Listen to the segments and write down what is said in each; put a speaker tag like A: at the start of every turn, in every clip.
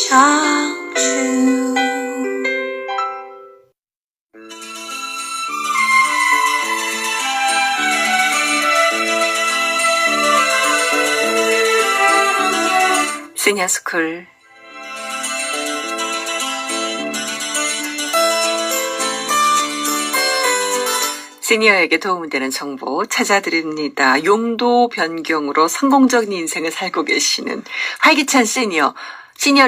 A: 相遇。 시니어스쿨 시니어에게 도움이 되는 정보 찾아드립니다. 용도 변경으로 성공적인 인생을 살고 계시는 활기찬 시니어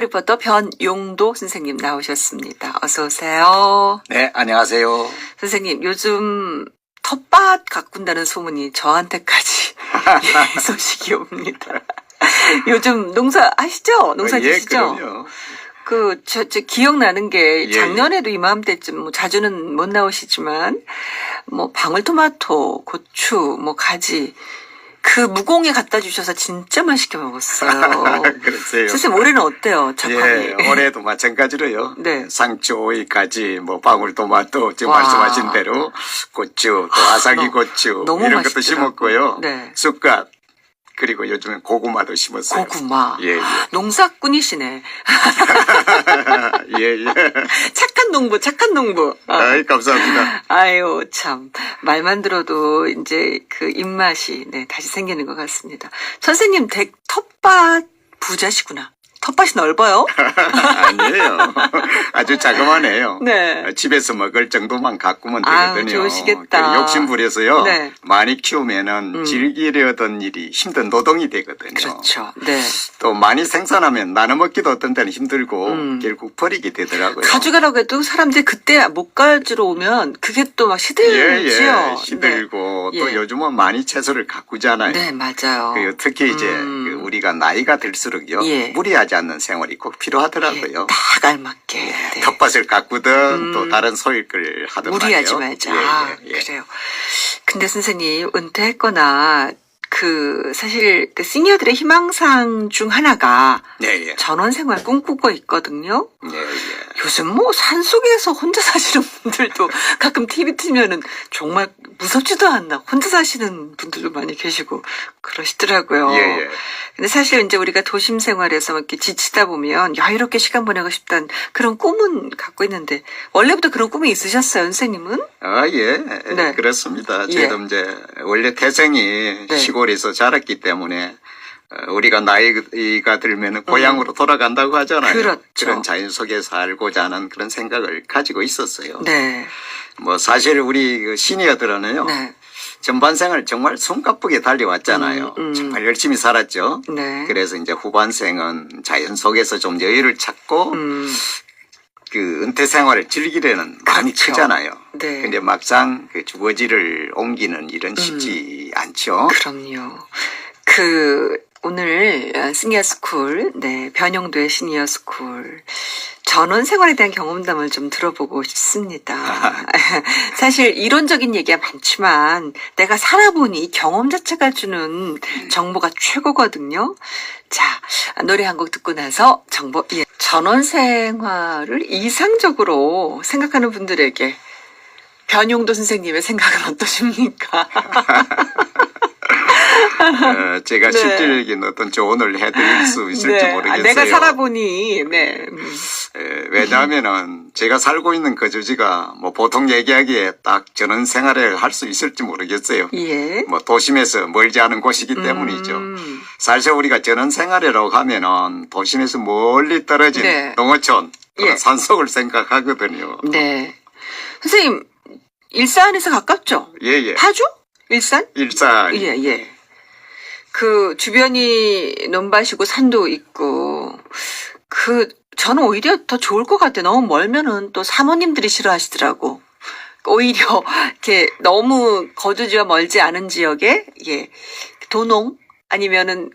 A: 리포터 변용도 선생님 나오셨습니다. 어서 오세요.
B: 네, 안녕하세요.
A: 선생님, 요즘 텃밭 가꾼다는 소문이 저한테까지 소식이 옵니다. 요즘 농사 하시죠? 농사 지시죠?
B: 예, 그럼요.
A: 저 기억나는 게
B: 예,
A: 작년에도 이맘때쯤 뭐 자주는 못 나오시지만 뭐 방울토마토, 고추, 뭐 가지 그 무공에 갖다 주셔서 진짜 맛있게 먹었어요.
B: 그러세요.
A: 선생님 올해는 어때요? 작황이?
B: 예, 올해도 마찬가지로요.
A: 네.
B: 상추, 오이까지, 뭐 방울토마토, 지금
A: 와.
B: 말씀하신 대로 고추, 또 아삭이 고추
A: 너무
B: 이런 것도
A: 맛있더라고요.
B: 심었고요.
A: 네.
B: 쑥갓 그리고 요즘엔 고구마도 심었어요.
A: 고구마.
B: 예, 예.
A: 농사꾼이시네.
B: 예, 예.
A: 착한 농부.
B: 아이, 감사합니다.
A: 아유, 참. 말만 들어도 이제 그 입맛이, 다시 생기는 것 같습니다. 선생님, 텃밭 부자시구나. 텃밭이 넓어요?
B: 아니에요. 아주 자그마해요.
A: 네.
B: 집에서 먹을 정도만 가꾸면
A: 아유,
B: 되거든요.
A: 좋으시겠다.
B: 그 욕심부려서요.
A: 네.
B: 많이 키우면은 즐기려던 일이 힘든 노동이 되거든요.
A: 그렇죠. 네.
B: 또 많이 생산하면 나눠 먹기도 어떤 때는 힘들고 결국 버리게 되더라고요.
A: 가져가라고 해도 사람들이 그때 못 가지러 오면 그게 또 막
B: 예,
A: 시들지요.
B: 예. 시들고
A: 네.
B: 또
A: 예.
B: 요즘은 많이 채소를 가꾸잖아요.
A: 네, 맞아요.
B: 그 특히 이제 그 우리가 나이가 들수록요.
A: 예.
B: 무리하지 않는 생활이 꼭 필요하더라고요.
A: 딱 알맞게. 네.
B: 텃밭을 가꾸든 또 다른 소일을 하든
A: 무리하지
B: 말이에요.
A: 말자.
B: 예,
A: 아,
B: 예, 예.
A: 그래요. 근데 선생님, 은퇴했거나, 사실, 시니어들의 희망상 중 하나가
B: 예, 예.
A: 전원 생활 꿈꾸고 있거든요.
B: 예, 예.
A: 요즘 뭐 산속에서 혼자 사시는 분들도 가끔 TV 틀면은 정말 무섭지도 않나. 혼자 사시는 분들도 많이 계시고 그러시더라고요.
B: 예, 예.
A: 근데 사실 이제 우리가 도심 생활에서 이렇게 지치다 보면 여유롭게 시간 보내고 싶다는 그런 꿈은 갖고 있는데 원래부터 그런 꿈이 있으셨어요, 선생님은?
B: 아, 예.
A: 네.
B: 그렇습니다.
A: 예.
B: 저도 이제 원래 태생이
A: 네.
B: 시골에서 자랐기 때문에 우리가 나이가 들면 고향으로 돌아간다고 하잖아요.
A: 그렇죠.
B: 그런 자연 속에 살고자 하는 그런 생각을 가지고 있었어요.
A: 네.
B: 뭐 사실 우리 그 시니어들은요.
A: 네.
B: 전반생을 정말 숨가쁘게 달려왔잖아요. 정말 열심히 살았죠.
A: 네.
B: 그래서 이제 후반생은 자연 속에서 좀 여유를 찾고 그 은퇴 생활을 즐기려는 마음이
A: 그렇죠.
B: 크잖아요.
A: 네.
B: 근데 막상 그 주거지를 옮기는 일은 쉽지 않죠.
A: 그럼요. 오늘 시니어 스쿨, 변용도의 시니어 스쿨 전원 생활에 대한 경험담을 좀 들어보고 싶습니다. 사실 이론적인 얘기가 많지만 내가 살아보니 경험 자체가 주는 정보가 최고거든요. 자, 노래 한 곡 듣고 나서 정보, 전원 생활을 이상적으로 생각하는 분들에게 변용도 선생님의 생각은 어떠십니까?
B: 제가
A: 네.
B: 실질적인 어떤 조언을 해드릴 수 있을지 모르겠어요.
A: 내가 살아보니,
B: 왜냐하면은 제가 살고 있는 거주지가 뭐 보통 얘기하기에 딱 전원 생활을 할 수 있을지 모르겠어요.
A: 예.
B: 뭐 도심에서 멀지 않은 곳이기 때문이죠. 사실 우리가 전원 생활이라고 하면은 도심에서 멀리 떨어진
A: 네.
B: 농어촌,
A: 예.
B: 산속을 생각하거든요.
A: 네. 선생님, 일산에서 가깝죠?
B: 예, 예.
A: 파주? 일산?
B: 일산.
A: 예. 주변이 논밭이고 산도 있고, 저는 오히려 더 좋을 것 같아요. 너무 멀면은 또 사모님들이 싫어하시더라고. 오히려, 이렇게 너무 거주지와 멀지 않은 지역에, 도농? 아니면은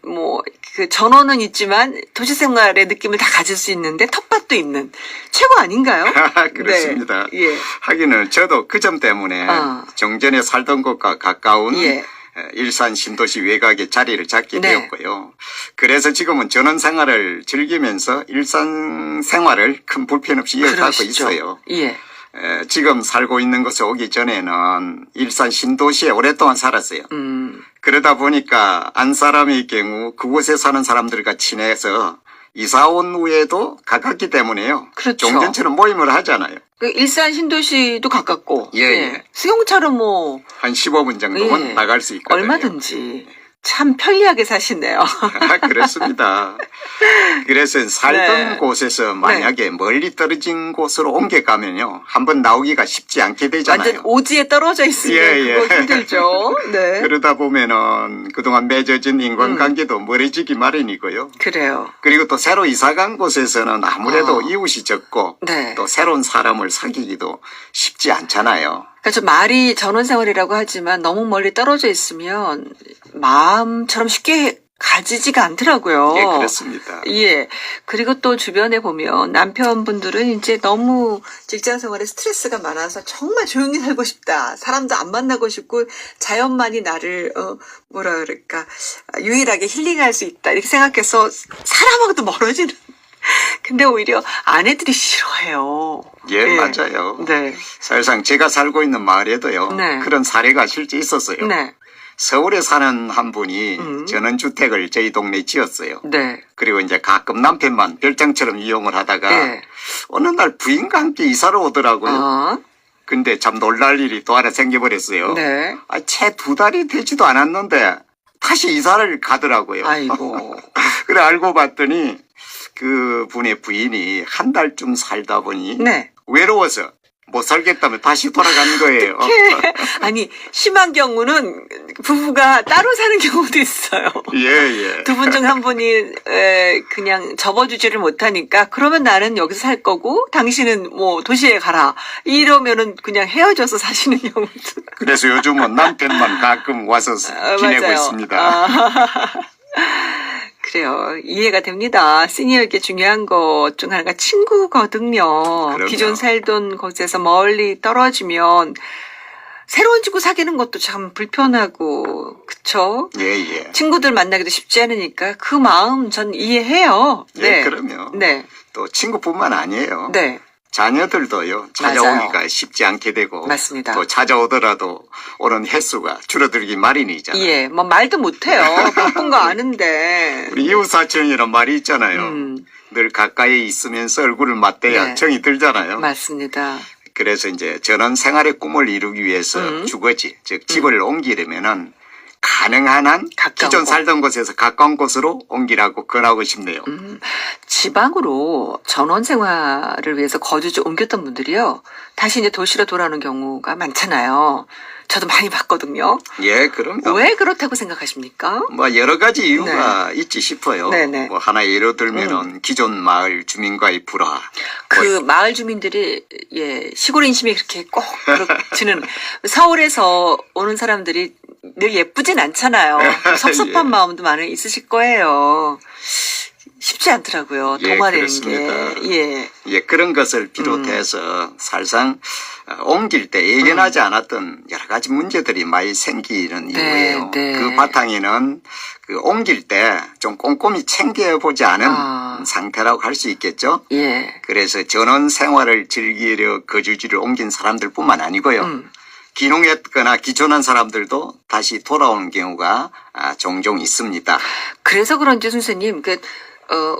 A: 전원은 있지만 도시 생활의 느낌을 다 가질 수 있는데 텃밭도 있는 최고 아닌가요?
B: 그렇습니다.
A: 네. 예.
B: 하기는 저도 그 점 때문에 정전에 살던 곳과 가까운
A: 예.
B: 일산 신도시 외곽에 자리를 잡게
A: 네.
B: 되었고요. 그래서 지금은 전원 생활을 즐기면서 일산 생활을 큰 불편 없이 이어가고
A: 그러시죠.
B: 있어요.
A: 예.
B: 지금 살고 있는 곳에 오기 전에는 일산 신도시에 오랫동안 살았어요. 그러다 보니까 안 사람의 경우 그곳에 사는 사람들과 친해서 이사 온 후에도 가깝기 때문에요.
A: 그렇죠.
B: 종전처럼 모임을 하잖아요.
A: 그 일산 신도시도 가깝고.
B: 예, 예.
A: 수용차로 뭐
B: 한 15분 정도면
A: 예.
B: 나갈 수 있거든요.
A: 얼마든지 참 편리하게 사시네요.
B: 그렇습니다. 그래서 살던
A: 네.
B: 곳에서 만약에 멀리 떨어진 곳으로 옮겨가면요. 한번 나오기가 쉽지 않게 되잖아요.
A: 완전 오지에 떨어져 있으면
B: 예, 예.
A: 그거 힘들죠. 네.
B: 그러다 보면은 그동안 맺어진 인간관계도 멀어지기 마련이고요.
A: 그래요.
B: 그리고 또 새로 이사 간 곳에서는 아무래도 이웃이 적고
A: 네.
B: 또 새로운 사람을 사귀기도 쉽지 않잖아요.
A: 그러니까 좀 말이 전원생활이라고 하지만 너무 멀리 떨어져 있으면 마음처럼 쉽게 가지지가 않더라고요.
B: 예, 그렇습니다.
A: 예. 그리고 또 주변에 보면 남편분들은 이제 너무 직장 생활에 스트레스가 많아서 정말 조용히 살고 싶다. 사람도 안 만나고 싶고 자연만이 나를 뭐라 그럴까 유일하게 힐링할 수 있다. 이렇게 생각해서 사람하고도 멀어지는. 근데 오히려 아내들이 싫어해요.
B: 예, 맞아요.
A: 네.
B: 사실상 제가 살고 있는 마을에도요.
A: 네.
B: 그런 사례가 실제 있었어요.
A: 네.
B: 서울에 사는 한 분이 전원주택을 저희 동네에 지었어요.
A: 네.
B: 그리고 이제 가끔 남편만 별장처럼 이용을 하다가
A: 네.
B: 어느 날 부인과 함께 이사를 오더라고요.
A: 어.
B: 근데 참 놀랄 일이 또 하나 생겨버렸어요.
A: 네.
B: 채 2달이 되지도 않았는데 다시 이사를 가더라고요.
A: 아이고.
B: 그래 알고 봤더니 그 분의 부인이 한 달쯤 살다 보니
A: 네.
B: 외로워서 못 살겠다며 다시 돌아간 거예요.
A: 아니, 심한 경우는 부부가 따로 사는 경우도 있어요.
B: 예, 예.
A: 두 분 중 한 분이 그냥 접어주지를 못하니까 그러면 나는 여기서 살 거고 당신은 뭐 도시에 가라. 이러면은 그냥 헤어져서 사시는 경우도.
B: 그래서 요즘은 남편만 가끔 와서 지내고
A: 맞아요.
B: 있습니다.
A: 그래요. 이해가 됩니다. 시니어에게 중요한 것 중 하나가 친구거든요.
B: 그럼요.
A: 기존 살던 곳에서 멀리 떨어지면 새로운 친구 사귀는 것도 참 불편하고 그쵸?
B: 예, 예.
A: 친구들 만나기도 쉽지 않으니까 그 마음 전 이해해요.
B: 예, 그럼요.
A: 네.
B: 또 친구뿐만 아니에요.
A: 네.
B: 자녀들도요, 찾아오기가 쉽지 않게 되고.
A: 맞습니다.
B: 또 찾아오더라도 오는 횟수가 줄어들기 마련이잖아요.
A: 예. 뭐 말도 못해요. 바쁜 거 아는데.
B: 우리 이웃사촌이란 말이 있잖아요.
A: 음.
B: 늘 가까이 있으면서 얼굴을 맞대야
A: 네.
B: 정이 들잖아요.
A: 맞습니다.
B: 그래서 이제 전원 생활의 꿈을 이루기 위해서 주거지, 즉 집을 옮기려면은 가능한 한
A: 가까운
B: 기존
A: 곳.
B: 살던 곳에서 가까운 곳으로 옮기라고 권하고 싶네요.
A: 지방으로 전원 생활을 위해서 거주지 옮겼던 분들이요. 다시 이제 도시로 돌아오는 경우가 많잖아요. 저도 많이 봤거든요.
B: 예, 그럼요.
A: 왜 그렇다고 생각하십니까?
B: 뭐 여러 가지 이유가 있지 싶어요.
A: 네네.
B: 뭐 하나 예로 들면은 기존 마을 주민과의 불화.
A: 그 마을 주민들이 예 시골 인심이 그렇게 꼭 그렇지는 서울에서 오는 사람들이 늘 예쁘진 않잖아요. 섭섭한
B: 예.
A: 마음도 많이 있으실 거예요. 쉽지 않더라고요.
B: 예,
A: 동화되는
B: 그렇습니다.
A: 게. 예.
B: 예, 그런 것을 비롯해서 사실상 옮길 때 예견하지 않았던 여러 가지 문제들이 많이 생기는 이유예요.
A: 네.
B: 그 바탕에는 그 옮길 때 좀 꼼꼼히 챙겨보지 않은 상태라고 할 수 있겠죠.
A: 예.
B: 그래서 전원 생활을 즐기려 거주지를 옮긴 사람들뿐만 아니고요. 귀농했거나 기존한 사람들도 다시 돌아오는 경우가 종종 있습니다.
A: 그래서 그런지 선생님,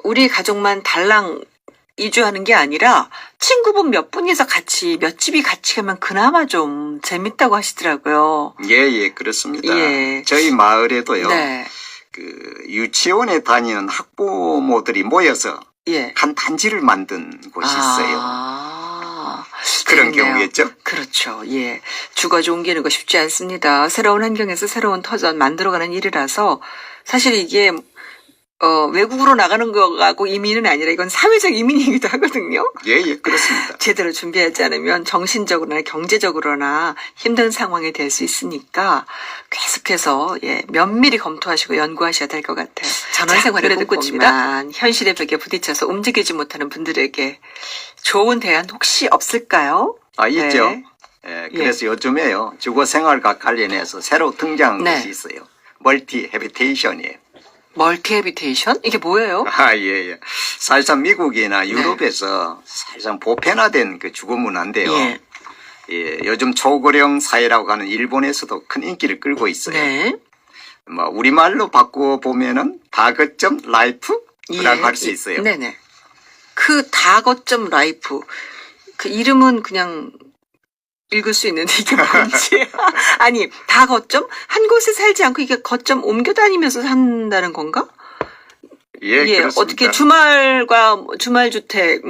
A: 우리 가족만 달랑 이주하는 게 아니라 친구분 몇 분이서 같이 몇 집이 같이 가면 그나마 좀 재밌다고 하시더라고요.
B: 예, 예, 그렇습니다.
A: 예.
B: 저희 마을에도요.
A: 네.
B: 그 유치원에 다니는 학부모들이 모여서
A: 예.
B: 한 단지를 만든 곳이 있어요. 그런
A: 재밌네요.
B: 경우겠죠?
A: 그렇죠. 예. 주거지 옮기는 거 쉽지 않습니다. 새로운 환경에서 새로운 터전 만들어가는 일이라서 사실 이게 외국으로 나가는 거하고 이민은 아니라 이건 사회적 이민이기도 하거든요.
B: 예, 예, 그렇습니다.
A: 제대로 준비하지 않으면 정신적으로나 경제적으로나 힘든 상황이 될 수 있으니까 계속해서 면밀히 검토하시고 연구하셔야 될 것 같아요. 전원생활을 듣고 있지만 현실의 벽에 부딪혀서 움직이지 못하는 분들에게 좋은 대안 혹시 없을까요?
B: 있죠.
A: 네.
B: 예, 그래서 요즘에요. 주거 생활과 관련해서 새로 등장한
A: 네.
B: 것이 있어요. 멀티 해비테이션이에요.
A: 멀티 해비테이션? 이게 뭐예요?
B: 예, 예. 사실상 미국이나 유럽에서 사실상 보편화된 그 주거 문화인데요.
A: 예.
B: 예, 요즘 초고령 사회라고 하는 일본에서도 큰 인기를 끌고 있어요.
A: 네.
B: 뭐 우리말로 바꾸어 보면은 다거점 라이프 라고 할 수 있어요.
A: 네네. 그 다거점 라이프. 그 이름은 그냥 읽을 수 있는데 이게 뭔지. 아니, 다거점? 한 곳에 살지 않고 이게 거점 옮겨 다니면서 산다는 건가?
B: 예, 그렇습니다.
A: 어떻게 주말과 주말주택,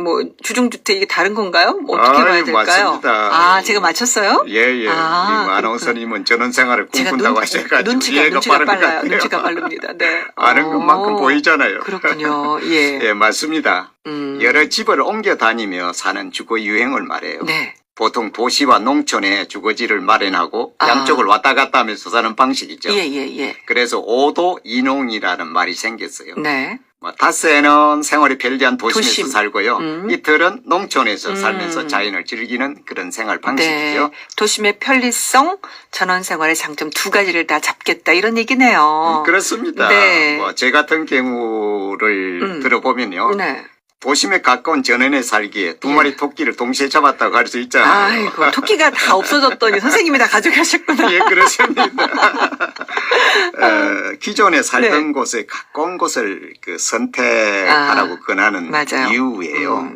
A: 주중주택 이게 다른 건가요? 어떻게 봐야 될까요?
B: 맞습니다.
A: 제가 맞췄어요?
B: 예. 아나운서님은 전원생활을 꿈꾼다고 하셔가지고
A: 눈치가 빨라요. 눈치가 빠릅니다. 네.
B: 아는 것만큼 보이잖아요.
A: 그렇군요. 예.
B: 예, 맞습니다. 여러 집을 옮겨 다니며 사는 주거 유행을 말해요.
A: 네.
B: 보통 도시와 농촌에 주거지를 마련하고 양쪽을 왔다 갔다 하면서 사는 방식이죠.
A: 예.
B: 그래서 오도 이농이라는 말이 생겼어요.
A: 네.
B: 닷새는 생활이 편리한 도심에서
A: 도심.
B: 살고요. 이틀은 농촌에서 살면서 자연을 즐기는 그런 생활 방식이죠.
A: 네. 도심의 편리성, 전원생활의 장점 두 가지를 다 잡겠다 이런 얘기네요.
B: 그렇습니다.
A: 네.
B: 제 같은 경우를 들어보면요.
A: 네.
B: 도심에 가까운 전원에 살기에 두 마리 토끼를 동시에 잡았다고 할 수 있잖아요.
A: 아이고, 토끼가 다 없어졌더니 선생님이 다 가져가셨구나.
B: 예, 그렇습니다. 기존에 살던 곳에 가까운 곳을 선택하라고 권하는
A: 맞아요.
B: 이유예요.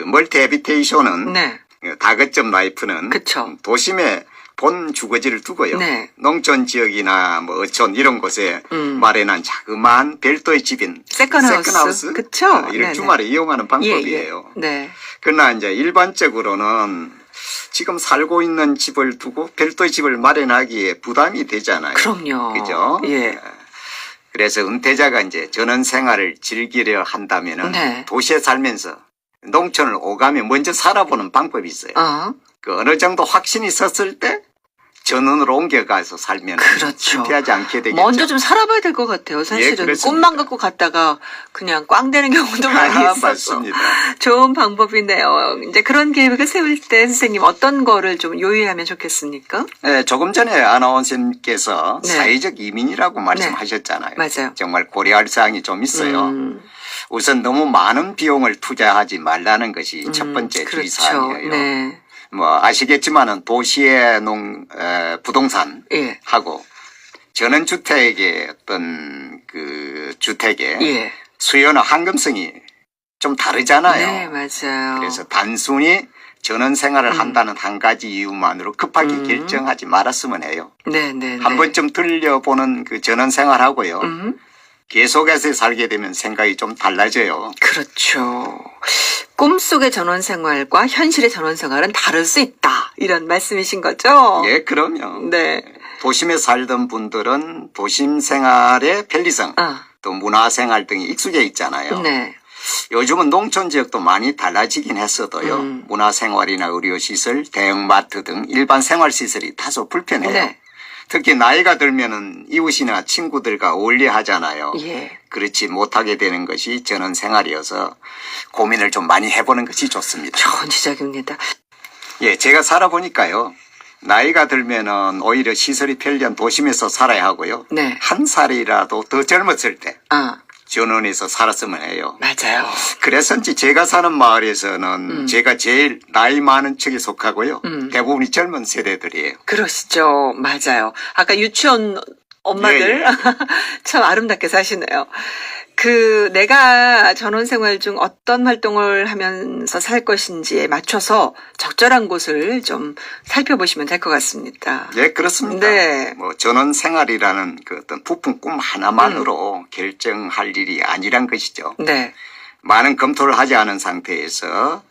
B: 멀티 해비테이션은
A: 네.
B: 다거점 라이프는
A: 그쵸.
B: 도심에 본 주거지를 두고요.
A: 네.
B: 농촌 지역이나 어촌 이런 곳에 마련한 자그마한 별도의 집인
A: 세컨하우스. 그쵸.
B: 이를
A: 네네.
B: 주말에 이용하는 방법이에요.
A: 예. 네.
B: 그러나 이제 일반적으로는 지금 살고 있는 집을 두고 별도의 집을 마련하기에 부담이 되잖아요.
A: 그럼요.
B: 그죠?
A: 예.
B: 그래서 은퇴자가 이제 전원 생활을 즐기려 한다면은
A: 네.
B: 도시에 살면서 농촌을 오가며 먼저 살아보는 방법이 있어요. 어느 정도 확신이 섰을 때 전원으로 옮겨가서 살면
A: 그렇죠.
B: 실패하지 않게 되겠죠.
A: 먼저 좀 살아봐야 될 것 같아요. 사실은
B: 그렇습니다.
A: 꿈만 갖고 갔다가 그냥 꽝 되는 경우도 많이 있어서.
B: 맞습니다.
A: 좋은 방법이네요. 이제 그런 계획을 세울 때 선생님 어떤 거를 좀 요의하면 좋겠습니까?
B: 네, 조금 전에 아나운서님께서
A: 네.
B: 사회적 이민이라고 말씀하셨잖아요.
A: 맞아요.
B: 정말 고려할 사항이 좀 있어요. 우선 너무 많은 비용을 투자하지 말라는 것이 첫 번째
A: 그렇죠.
B: 주의사항이에요.
A: 네.
B: 아시겠지만은 도시의 부동산
A: 예.
B: 하고 전원주택의 어떤 주택의
A: 예.
B: 수요나 황금성이 좀 다르잖아요.
A: 네, 맞아요.
B: 그래서 단순히 전원 생활을 한다는 한 가지 이유만으로 급하게 결정하지 말았으면 해요.
A: 네.
B: 한 번쯤 들려보는 전원 생활하고요. 계속해서 살게 되면 생각이 좀 달라져요.
A: 그렇죠. 꿈속의 전원생활과 현실의 전원생활은 다를 수 있다. 이런 말씀이신 거죠?
B: 예, 그럼요.
A: 네.
B: 도심에 살던 분들은 도심 생활의 편리성, 또 문화생활 등이 익숙해 있잖아요.
A: 네.
B: 요즘은 농촌 지역도 많이 달라지긴 했어도요. 문화생활이나 의료시설, 대형마트 등 일반 생활시설이 다소 불편해요.
A: 네.
B: 특히 나이가 들면은 이웃이나 친구들과 어울려 하잖아요.
A: 예.
B: 그렇지 못하게 되는 것이 전원 생활이어서 고민을 좀 많이 해보는 것이 좋습니다.
A: 좋은 지적입니다.
B: 예, 제가 살아보니까요. 나이가 들면은 오히려 시설이 편리한 도심에서 살아야 하고요.
A: 네.
B: 한 살이라도 더 젊었을 때 전원에서 살았으면 해요.
A: 맞아요.
B: 그래서인지 제가 사는 마을에서는 제가 제일 나이 많은 층에 속하고요. 대부분이 젊은 세대들이에요.
A: 그러시죠. 맞아요. 아까 유치원 엄마들
B: 예.
A: 참 아름답게 사시네요. 내가 전원생활 중 어떤 활동을 하면서 살 것인지에 맞춰서 적절한 곳을 좀 살펴보시면 될 것 같습니다.
B: 예, 그렇습니다.
A: 네.
B: 전원 생활이라는 어떤 부푼 꿈 하나만으로 결정할 일이 아니란 것이죠.
A: 네.
B: 많은 검토를 하지 않은 상태에서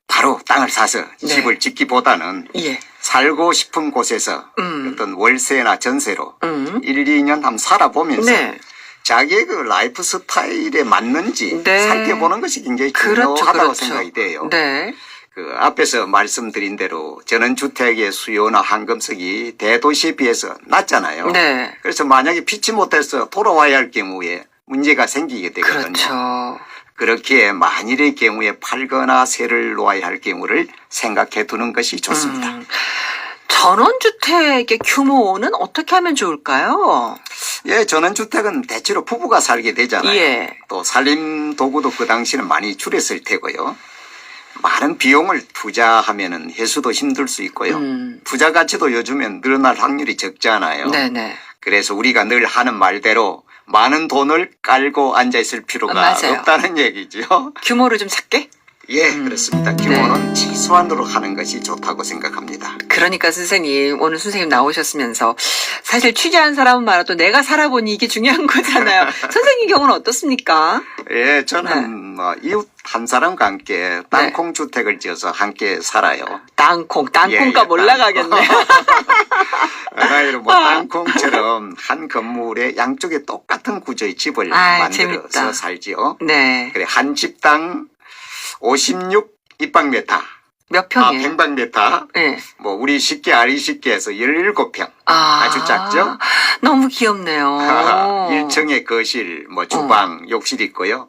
B: 바로 땅을 사서
A: 네.
B: 집을 짓기보다는
A: 예.
B: 살고 싶은 곳에서 어떤 월세나 전세로 1, 2년 한번 살아보면서
A: 네.
B: 자기의 라이프 스타일에 맞는지
A: 네.
B: 살펴보는 것이 굉장히 중요하다고 생각이 돼요.
A: 네.
B: 앞에서 말씀드린 대로 전원주택의 수요나 황금성이 대도시에 비해서 낮잖아요.
A: 네.
B: 그래서 만약에 피치 못해서 돌아와야 할 경우에 문제가 생기게 되거든요.
A: 그렇죠.
B: 그렇기에 만일의 경우에 팔거나 세를 놓아야 할 경우를 생각해 두는 것이 좋습니다.
A: 전원주택의 규모는 어떻게 하면 좋을까요?
B: 예, 전원주택은 대체로 부부가 살게 되잖아요.
A: 예.
B: 또 살림 도구도 그 당시는 많이 줄였을 테고요. 많은 비용을 투자하면은 해수도 힘들 수 있고요. 부자 가치도 요즘엔 늘어날 확률이 적잖아요.
A: 네네.
B: 그래서 우리가 늘 하는 말대로 많은 돈을 깔고 앉아 있을 필요가
A: 맞아요.
B: 없다는 얘기죠.
A: 규모를 좀 작게?
B: 예, 그렇습니다. 규모는 최소한으로 하는 것이 좋다고 생각합니다.
A: 그러니까 선생님, 오늘 선생님 나오셨으면서 사실 취재한 사람은 많아도 내가 살아보니 이게 중요한 거잖아요. 선생님 경우는 어떻습니까?
B: 예, 저는 뭐 이웃 한 사람과 함께 땅콩 주택을 지어서 함께 살아요.
A: 땅콩값 올라가겠네.
B: 나이로 뭐 땅콩처럼 한 건물에 양쪽에 똑같은 구조의 집을 만들어서
A: 재밌다.
B: 살지요.
A: 네.
B: 그래 한 집당 56 입방미터.
A: 몇 평이에요?
B: 평방미터.
A: 네.
B: 뭐 우리 쉽게 아리 쉽게 해서 17평. 아주 작죠?
A: 너무 귀엽네요.
B: 1층에 거실, 뭐 주방, 욕실 있고요.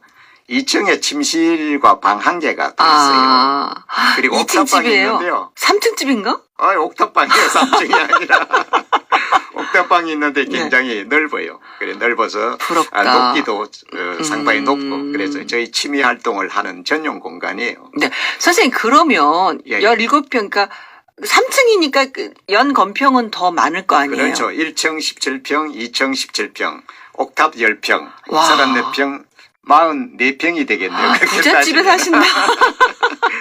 B: 2층에 침실과 방 한 개가 더 있어요. 그리고
A: 2층
B: 옥탑방이
A: 집이에요?
B: 있는데요.
A: 3층 집인가?
B: 옥탑방이에요. 3층이 아니라. 옥탑방이 있는데 굉장히 넓어요. 그래 넓어서
A: 부럽다.
B: 높이도 상당히 높고 그래서 저희 취미 활동을 하는 전용 공간이에요.
A: 네. 선생님 그러면 17평 그러니까 3층이니까 연 건평은 더 많을 거 아니에요?
B: 그렇죠. 1층 17평, 2층 17평, 옥탑 10평,
A: 와.
B: 34평, 44평이 되겠네요.
A: 부잣집에 사신다.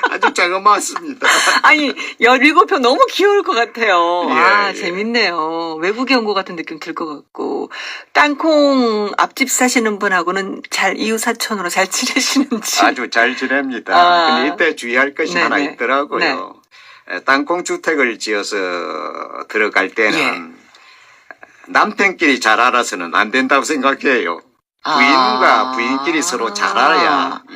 B: 아주 자그마했습니다.
A: 아니 17평 너무 귀여울 것 같아요.
B: 예, 예.
A: 재밌네요. 외국에 온 것 같은 느낌 들 것 같고 땅콩 앞집 사시는 분하고는 잘 이웃사촌으로 잘 지내시는지.
B: 아주 잘 지냅니다. 근데 이때 주의할 것이 하나
A: 네네.
B: 있더라고요. 땅콩 주택을 지어서 들어갈 때는 남편끼리 잘 알아서는 안 된다고 생각해요. 부인과 부인끼리 서로 잘 알아야 이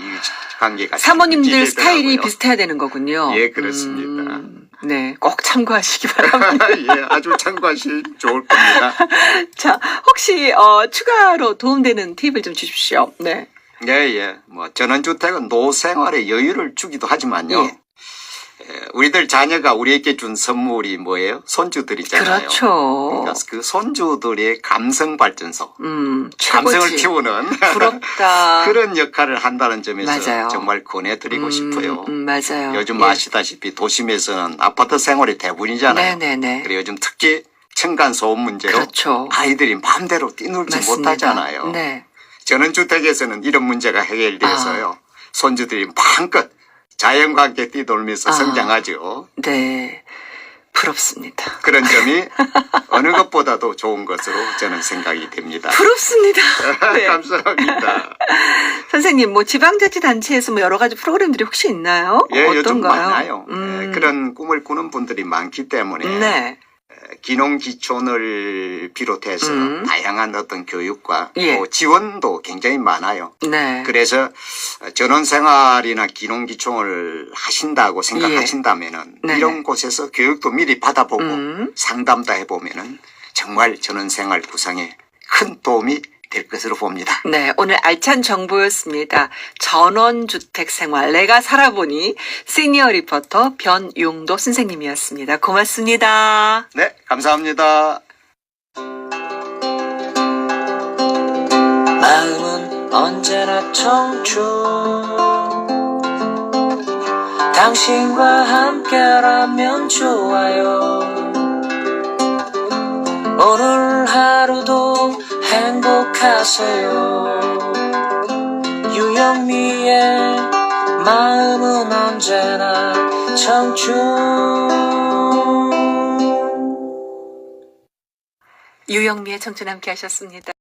B: 관계가
A: 사모님들
B: 유지되더라고요.
A: 스타일이 비슷해야 되는 거군요.
B: 예, 그렇습니다.
A: 네, 꼭 참고하시기 바랍니다.
B: 예, 아주 참고하시 좋을 겁니다.
A: 자, 혹시 추가로 도움되는 팁을 좀 주십시오. 네.
B: 예. 뭐 전원주택은 노생활에 여유를 주기도 하지만요.
A: 예.
B: 우리들 자녀가 우리에게 준 선물이 뭐예요? 손주들이잖아요.
A: 그렇죠.
B: 그러니까 그 손주들의 감성 발전소,
A: 최고지.
B: 감성을 키우는
A: 부럽다.
B: 그런 역할을 한다는 점에서
A: 맞아요.
B: 정말 권해드리고 싶어요.
A: 맞아요.
B: 요즘 아시다시피 도심에서는 아파트 생활이 대부분이잖아요.
A: 네네네.
B: 그리고 요즘 특히 층간 소음 문제로
A: 그렇죠.
B: 아이들이 마음대로 뛰놀지
A: 맞습니다.
B: 못하잖아요.
A: 네.
B: 전원주택에서는 이런 문제가 해결돼서요. 손주들이 마음껏 자연과 함께 뛰놀면서 성장하죠.
A: 네. 부럽습니다.
B: 그런 점이 어느 것보다도 좋은 것으로 저는 생각이 됩니다.
A: 부럽습니다. 네.
B: 감사합니다.
A: 선생님, 뭐 지방자치단체에서 뭐 여러 가지 프로그램들이 혹시 있나요?
B: 예,
A: 어떤가요?
B: 요즘 많아요. 그런 꿈을 꾸는 분들이 많기 때문에
A: 네.
B: 기농기촌을 비롯해서 다양한 어떤 교육과
A: 예.
B: 또 지원도 굉장히 많아요.
A: 네.
B: 그래서 전원생활이나 기농기촌을 하신다고 생각하신다면은
A: 네.
B: 이런 곳에서 교육도 미리 받아보고 상담도 해보면은 정말 전원생활 구상에 큰 도움이 될 것으로 봅니다.
A: 네, 오늘 알찬 정보였습니다. 전원주택 생활 내가 살아보니 시니어 리포터 변용도 선생님이었습니다. 고맙습니다.
B: 네, 감사합니다.
C: 마음은 언제나 청춘 당신과 함께라면 좋아요 오늘 하루도 행복하세요 유영미의 마음은 언제나 청춘
A: 유영미의 청춘 함께 하셨습니다.